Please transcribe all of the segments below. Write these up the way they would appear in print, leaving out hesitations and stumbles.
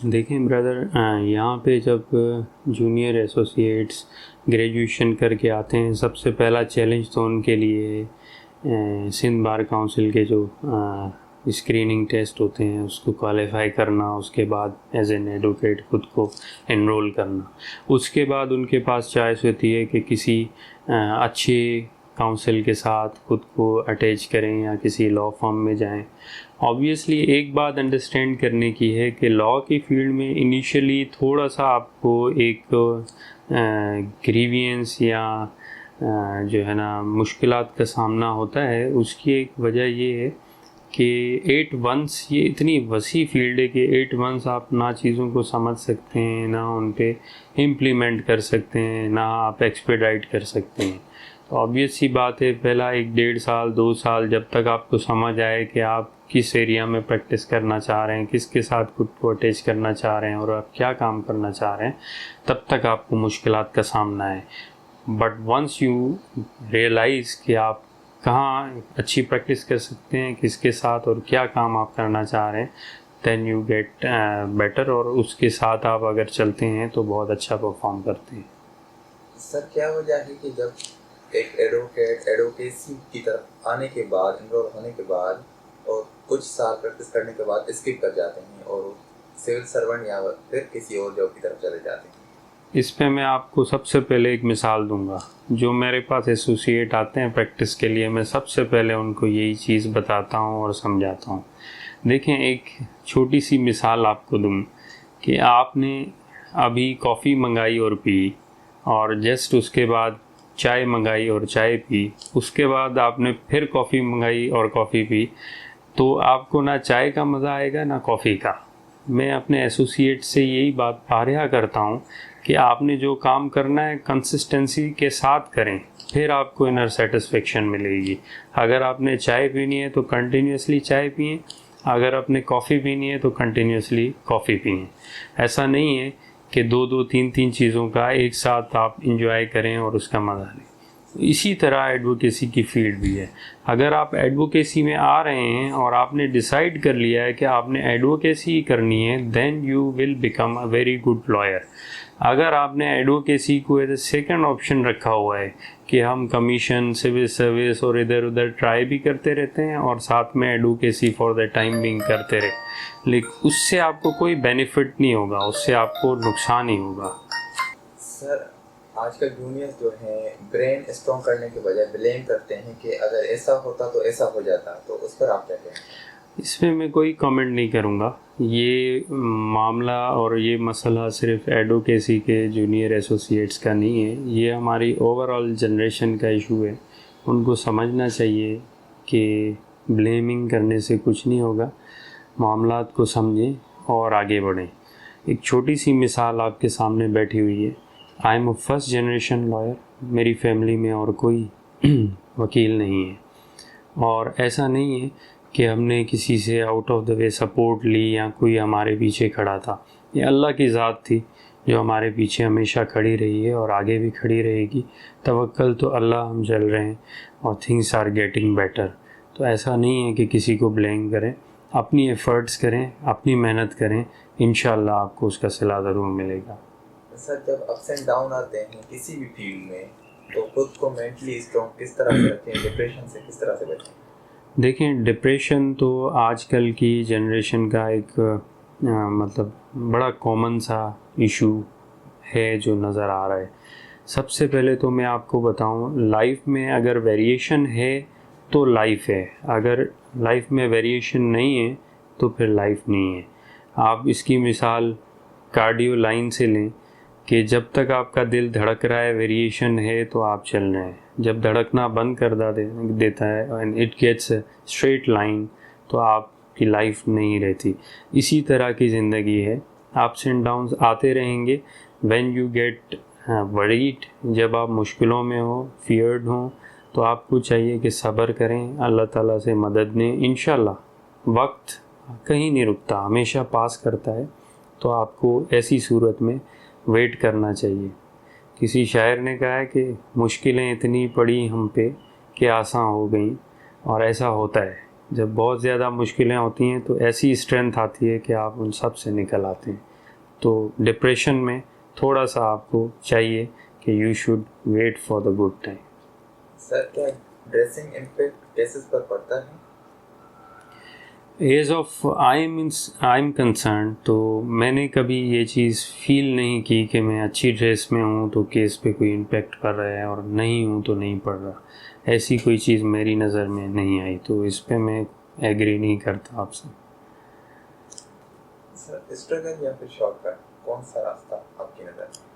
देखें ब्रदर, यहाँ पे जब जूनियर एसोसिएट्स ग्रेजुएशन करके आते हैं, सबसे पहला चैलेंज तो उनके लिए सिंध बार काउंसिल के जो स्क्रीनिंग टेस्ट होते हैं उसको क्वालिफाई करना, उसके बाद एज एन एडवोकेट खुद को एनरोल करना। उसके बाद उनके पास चॉइस होती है कि किसी अच्छे काउंसिल के साथ खुद को अटैच करें या किसी लॉ फर्म में जाएं। ऑब्वियसली एक बात अंडरस्टैंड करने की है कि लॉ की फील्ड में इनिशियली थोड़ा सा आपको एक ग्रीवियंस या जो है ना मुश्किलात का सामना होता है। उसकी एक वजह ये है कि 8 मंथ्स ये इतनी वसी फील्ड है कि 8 मंथ्स आप ना चीज़ों को समझ सकते हैं, ना उन पे इम्प्लीमेंट कर सकते हैं, ना आप एक्सपेडाइट कर सकते हैं। तो ऑब्वियस सी बात है, पहला 1-1.5 साल 2 साल जब तक आपको समझ आए कि आप किस एरिया में प्रैक्टिस करना चाह रहे हैं, किसके साथ खुद को अटैच करना चाह रहे हैं और आप क्या काम करना चाह रहे हैं, तब तक आपको मुश्किलात का सामना है। बट वंस यू रियलाइज़ कि आप कहाँ अच्छी प्रैक्टिस कर सकते हैं, किसके साथ और क्या काम आप करना चाह रहे हैं, देन यू गेट बेटर, और उसके साथ आप अगर चलते हैं तो बहुत अच्छा परफॉर्म करते हैं। सर क्या वजह है कि जब एक एडवोकेट एडवोकेसी की तरफ आने के बाद, इनरोल होने के बाद और कुछ साल प्रैक्टिस करने के बाद स्किप कर जाते हैं और सिविल सर्वेंट या फिर किसी और जॉब की तरफ चले जाते हैं? इस पे मैं आपको सबसे पहले एक मिसाल दूंगा। जो मेरे पास एसोसिएट आते हैं प्रैक्टिस के लिए, मैं सबसे पहले उनको यही चीज़ बताता हूँ और समझाता हूँ। देखें, एक छोटी सी मिसाल आपको दूँ कि आपने अभी कॉफ़ी मंगाई और पी, और जस्ट उसके बाद चाय मंगाई और चाय पी, उसके बाद आपने फिर कॉफ़ी मंगाई और कॉफ़ी पी, तो आपको ना चाय का मज़ा आएगा ना कॉफ़ी का। मैं अपने एसोसिएट से यही बात आर्या करता हूँ कि आपने जो काम करना है कंसिस्टेंसी के साथ करें, फिर आपको इनर सेटिस्फेक्शन मिलेगी। अगर आपने चाय पीनी है तो कंटिन्यूसली चाय पिएं, अगर आपने कॉफ़ी पीनी है तो कंटिन्यूसली कॉफ़ी पिएं। ऐसा नहीं है कि 2-2 3-3 चीज़ों का एक साथ आप इंजॉय करें और उसका मज़ा लें। इसी तरह एडवोकेसी की फील्ड भी है। अगर आप एडवोकेसी में आ रहे हैं और आपने डिसाइड कर लिया है कि आपने एडवोकेसी करनी है, then you will become a very good lawyer. अगर आपने एडवोकेसी को एज ए सेकेंड ऑप्शन रखा हुआ है कि हम कमीशन, सिविल सर्विस और इधर उधर ट्राई भी करते रहते हैं और साथ में advocacy for the time being करते रहे, लेकिन उससे आपको कोई बेनिफिट नहीं होगा, उससे आपको नुकसान ही होगा। सर आजकल जूनियर्स जो हैं ब्रेन स्ट्रॉन्ग करने के बजाय ब्लेम करते हैं कि अगर ऐसा होता तो ऐसा हो जाता, तो उस पर आप क्या कहें? इसमें मैं कोई कमेंट नहीं करूँगा। ये मामला और ये मसला सिर्फ एडवोकेसी के जूनियर एसोसिएट्स का नहीं है, ये हमारी ओवरऑल जनरेशन का इशू है। उनको समझना चाहिए कि ब्लेमिंग करने से कुछ नहीं होगा, मामलात को समझें और आगे बढ़ें। एक छोटी सी मिसाल आपके सामने बैठी हुई है। I am a first generation lawyer, मेरी फैमिली में और कोई वकील नहीं है, और ऐसा नहीं है कि हमने किसी से out of the way support ली या कोई हमारे पीछे खड़ा था। ये अल्लाह की ज़ात थी जो हमारे पीछे हमेशा खड़ी रही है और आगे भी खड़ी रहेगी। तवक्कल तो अल्लाह, हम चल रहे हैं और थिंग्स आर गेटिंग बेटर। तो ऐसा नहीं है कि किसी को ब्लेम करें, अपनी एफ़र्ट्स करें, अपनी मेहनत करें, इंशाअल्लाह आपको उसका सिला ज़रूर मिलेगा। सर जब अप्स एंड डाउन आते हैं किसी भी फील्ड में, तो खुद को मेंटली स्ट्रॉन्ग किस तरह से रखें, डिप्रेशन से किस तरह से बचें? देखें, डिप्रेशन तो आजकल की जनरेशन का एक मतलब बड़ा कॉमन सा इशू है जो नज़र आ रहा है। सबसे पहले तो मैं आपको बताऊं, लाइफ में अगर वेरिएशन है तो लाइफ है, अगर लाइफ में वेरिएशन नहीं है तो फिर लाइफ नहीं है। आप इसकी मिसाल कार्डियो लाइन से लें कि जब तक आपका दिल धड़क रहा है, वेरिएशन है तो आप चल रहे हैं। जब धड़कना बंद कर देता है and it gets straight line, तो आपकी लाइफ नहीं रहती। इसी तरह की ज़िंदगी है, अप्स एंड डाउन्स आते रहेंगे। व्हेन यू गेट वरीड, जब आप मुश्किलों में हो, फियर्ड हो, तो आपको चाहिए कि सब्र करें, अल्लाह ताला से मदद लें। इंशाल्लाह वक्त कहीं नहीं रुकता, हमेशा पास करता है। तो आपको ऐसी सूरत में वेट करना चाहिए। किसी शायर ने कहा है कि मुश्किलें इतनी पड़ी हम पे कि आसान हो गई, और ऐसा होता है। जब बहुत ज़्यादा मुश्किलें होती हैं तो ऐसी स्ट्रेंथ आती है कि आप उन सब से निकल आते हैं। तो डिप्रेशन में थोड़ा सा आपको चाहिए कि you should wait for the good time. Sir क्या ड्रेसिंग इम्पैक्ट केसेस पर पड़ता है? As of I am concern तो मैंने कभी ये चीज़ फील नहीं की कि मैं अच्छी ड्रेस में हूँ तो केस पे कोई इम्पेक्ट पड़ रहा है और नहीं हूँ तो नहीं पड़ रहा। ऐसी कोई चीज़ मेरी नज़र में नहीं आई, तो इस पे मैं एग्री नहीं करता आपसे। सर स्ट्रगल या फिर शॉर्टकट, कौन सा रास्ता आपकी नज़र में?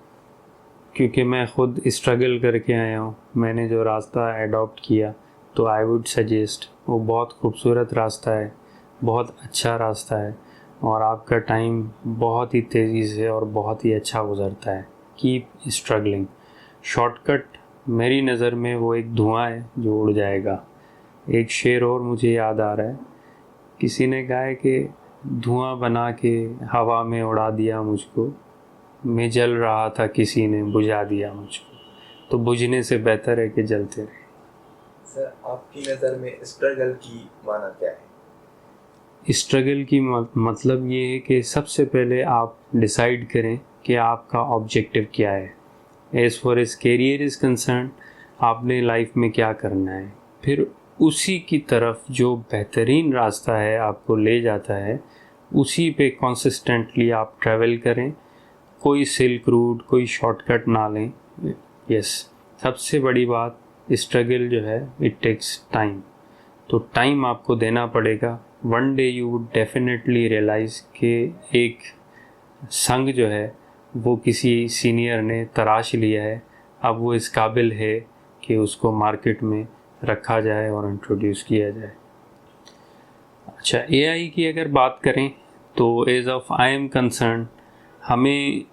क्योंकि मैं ख़ुद स्ट्रगल करके आया हूँ, मैंने जो रास्ता एडॉप्ट किया तो आई वुड सजेस्ट वो बहुत खूबसूरत रास्ता है, बहुत अच्छा रास्ता है और आपका टाइम बहुत ही तेज़ी से और बहुत ही अच्छा गुज़रता है। Keep struggling. शॉर्टकट मेरी नज़र में वो एक धुआं है जो उड़ जाएगा। एक शेर और मुझे याद आ रहा है, किसी ने कहा है कि धुआं बना के हवा में उड़ा दिया मुझको, मैं जल रहा था किसी ने बुझा दिया मुझको, तो बुझने से बेहतर है कि जलते रहे। सर आपकी नज़र में स्ट्रगल की माना क्या है? स्ट्रगल की मतलब ये है कि सबसे पहले आप डिसाइड करें कि आपका ऑब्जेक्टिव क्या है। As for as career is concern, आपने लाइफ में क्या करना है, फिर उसी की तरफ जो बेहतरीन रास्ता है आपको ले जाता है उसी पे कंसिस्टेंटली आप ट्रैवल करें। कोई सिल्क रूट, कोई शॉर्टकट ना लें। यस, सबसे बड़ी बात, स्ट्रगल जो है इट टेक्स टाइम, तो टाइम आपको देना पड़ेगा। One day you would definitely realise कि एक संग जो है वो किसी सीनियर ने तराश लिया है, अब वो इस काबिल है कि उसको मार्केट में रखा जाए और इंट्रोड्यूस किया जाए। अच्छा, एआई की अगर बात करें तो as of I am concern हमें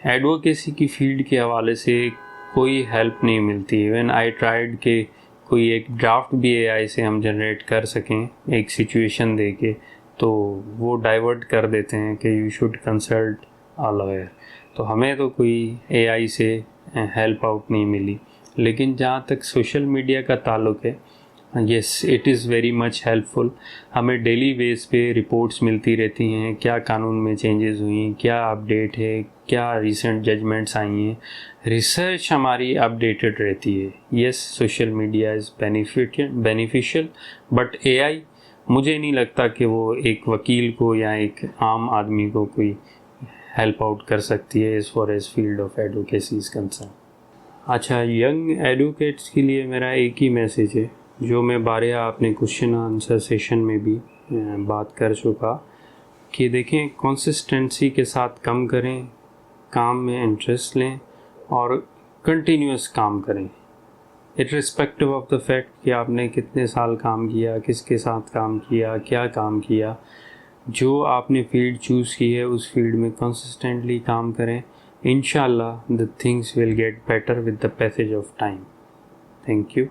एडवोकेसी की फील्ड के हवाले से कोई हेल्प नहीं मिलती। इवन आई ट्राइड के कोई एक ड्राफ्ट भी एआई से हम जनरेट कर सकें एक सिचुएशन दे के, तो वो डाइवर्ट कर देते हैं कि you should consult a lawyer. तो हमें तो कोई एआई से हेल्प आउट नहीं मिली। लेकिन जहाँ तक सोशल मीडिया का ताल्लुक़ है, yes it is very much helpful. हमें डेली बेस पे रिपोर्ट्स मिलती रहती हैं, क्या कानून में चेंजेस हुई, क्या अपडेट है, क्या रिसेंट जजमेंट्स आई हैं। रिसर्च हमारी अपडेटेड रहती है। Yes, social media is beneficial, but AI मुझे नहीं लगता कि वो एक वकील को या एक आम आदमी को कोई हेल्प आउट कर सकती है as for as field of advocacy is concern. अच्छा, यंग एडवोकेट्स के लिए मेरा एक ही मैसेज है जो मैं बारहा अपने क्वेश्चन आंसर सेशन में भी बात कर चुका, कि देखें कंसिस्टेंसी के साथ काम करें, काम में इंटरेस्ट लें और कंटिन्यूस काम करें इर्रिस्पेक्टिव ऑफ द फैक्ट कि आपने कितने साल काम किया, किसके साथ काम किया, क्या काम किया। जो आपने फील्ड चूज़ की है उस फील्ड में कंसिस्टेंटली काम करें। इंशाल्लाह the things will get better with the passage of time. Thank you.